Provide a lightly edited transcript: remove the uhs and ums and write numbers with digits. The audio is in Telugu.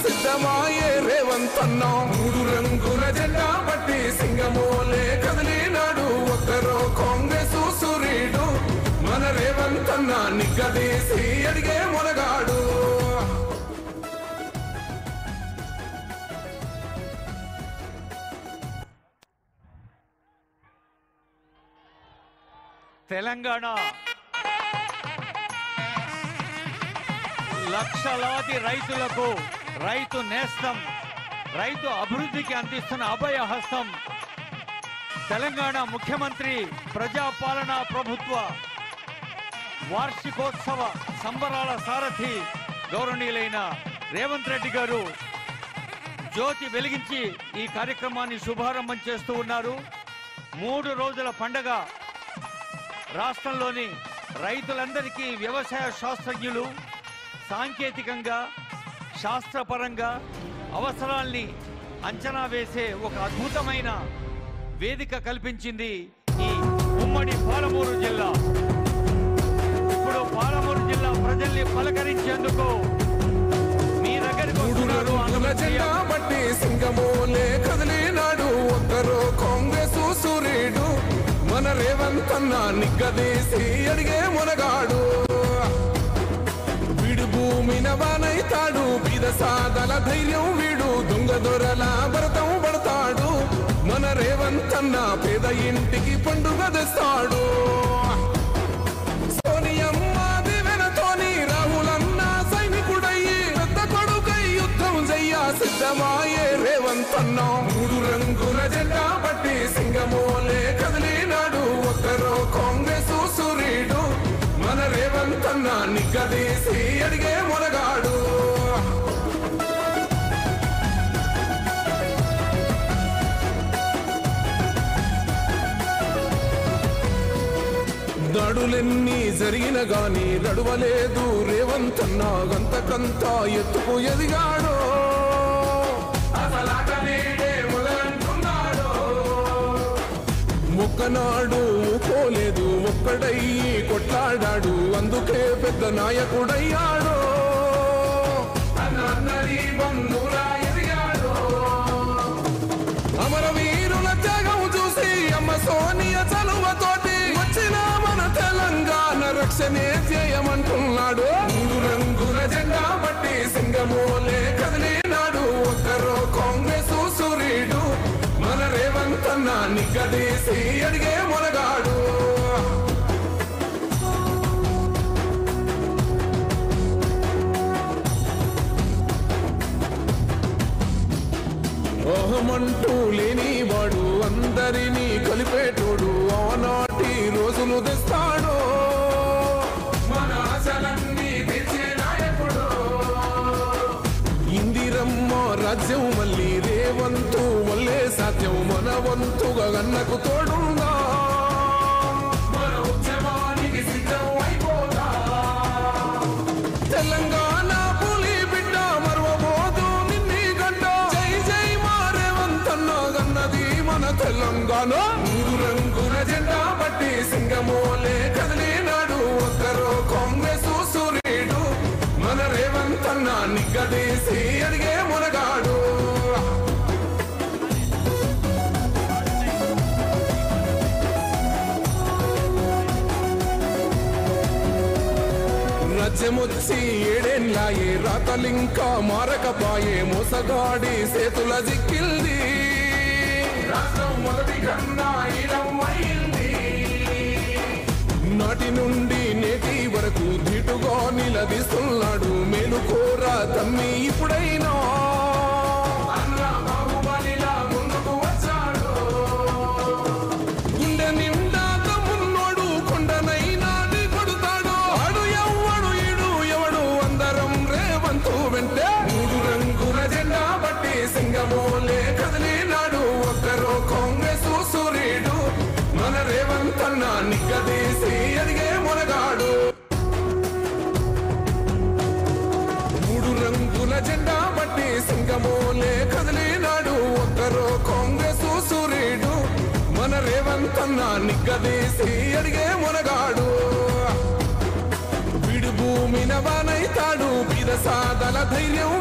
సిద్ధమాయే రేవంతన్న మూడు రంగుల జెండా పట్టి సింగమోలే కదిలినాడు ఒక్కరో కాంగ్రెస్ సూర్యుడు మన రేవంతన్న నిగ్గదీసి అడిగే మొనగాడు తెలంగాణ లక్షలాది రైతులకు రైతు నేస్తం, రైతు అభివృద్ధికి అందిస్తున్న అభయ హస్తం. తెలంగాణ ముఖ్యమంత్రి ప్రజాపాలనా ప్రభుత్వ వార్షికోత్సవ సంబరాల సారథి గౌరవనీయులైన రేవంత్ రెడ్డి గారు జ్యోతి వెలిగించి ఈ కార్యక్రమాన్ని శుభారంభం చేస్తూ ఉన్నారు. 3 రోజుల పండగ రాష్ట్రంలోని రైతులందరికీ వ్యవసాయ శాస్త్రజ్ఞులు సాంకేతికంగా శాస్త్రపరంగా అవసరాల్ని అంచనా వేసే ఒక అద్భుతమైన వేదిక కల్పించింది ఈ ఉమ్మడి పాలమూరు జిల్లా. ఇప్పుడు పాలమూరు జిల్లా ప్రజల్ని పలకరించేందుకు మీ దగ్గరకు బట్టి సింగమోలే కదిలినాడు ఒక్కరో కాంగ్రెస్ సూర్యుడు మన రేవంతన్న నిగ్గదీసి అడిగే మొనగాడు వీడు భూమిన వానైతాడు బీద సాదల ధైర్యం వీడు దొంగ దొరల భరతం పడతాడు మన రేవంతన్న పేద ఇంటికి పండుగ తెస్తాడు సోనియమ్మ దివెనతోని రాహులన్న సైనికుడయ్యి పెద్ద కొడుకై యుద్ధం చెయ్య సిద్ధమాయే రేవంతన్న మూడు రంగుల జెండా పట్టి సింగమోలే కదిలినాడు ఒక్కరో కాంగ్రెస్ సూర్యుడు మన రేవంతన్న నిగ్గదీసి అడిగే మొనగాడు దాడులెన్ని జరిగిన గాని నడువలేదు రేవంతన్న గంతకంత ఎత్తుకు ఎదిగాడో ఒక్కనాడు పోలేదు ఒక్కడయ్యి కొట్లాడాడు అందుకే పెద్ద నాయకుడయ్యాడో అమరవీరుల త్యాగం చూసి అమ్మ సోనియ చలువతోటి వచ్చిన మన తెలంగాణ రక్షణే చేయమంటున్నాడు మూడు రంగుల జెండా పట్టి సింగమోలే కదిలినాడు ఒక్కరో కాంగ్రెస్ సూర్యుడు మన రేవంతన్న నిగ్గదీసి అడిగే మొనగాడు ఓహమంటూ లేనివాడు అందరినీ కలిపేటోడు ఆనాటి రోజులు తెస్తాడు మన ఆశలన్నీ తెచ్చే నాయకుడు ఇందిరమ్మ రాజ్యం మళ్ళీ రేవంతు వల్లే సాధ్యం మన వంతుగా గన్నకు తోడుగా మన ఉద్యమానికి సిద్ధం అయిపోతా తెలంగాణ పులి బిడ్డ మరవబోదు నిన్ని గడ్డ జై జై మా రేవంతన్న గన్నది మన తెలంగాణ మూడు రంగుల జెండా పట్టి సింగమోలే కదిలినాడు ఒక్కరో కాంగ్రెస్ సూర్యుడు మన రేవంతన్న నిగ్గదీసి అడిగే మొనగాడు రాజ్యమొచ్చి 7 ఏళ్ళాయే రాతలింకా మారకపాయే మోసగాడి సేతుల జిక్కిల్ది రాష్ట్రం మొదటి కన్నా ఇలమైంది నాటి నుండి నేటి వరకు ధీటుగా నిలదీస్తున్నాడు మేలుకోరా తమ్మి ఇప్పుడైనా ముందుకు వచ్చాడు గుండె నిండా తమ్మున్నోడు కొండనైనా కొడుతాడు ఆడు ఎవ్వడు ఈడు ఎవడు అందరం రేవంతు వెంటే మూడు రంగుల జెండా పట్టి సింగమోలే కదిలినాడు ఒక్కరో కాంగ్రెస్ సూర్యుడు మన రేవంతన్న నిగ్గదీసి అడిగే మొనగాడు మూడు రంగుల జెండా పట్టి సింగమోలే కదిలినాడు ఒక్కరో కాంగ్రెస్ సూర్యుడు మన రేవంతన్న నిగ్గదీసి అడిగే మొనగాడు వీడు భూమిన వానైతాడు బీద సాదల ధైర్యం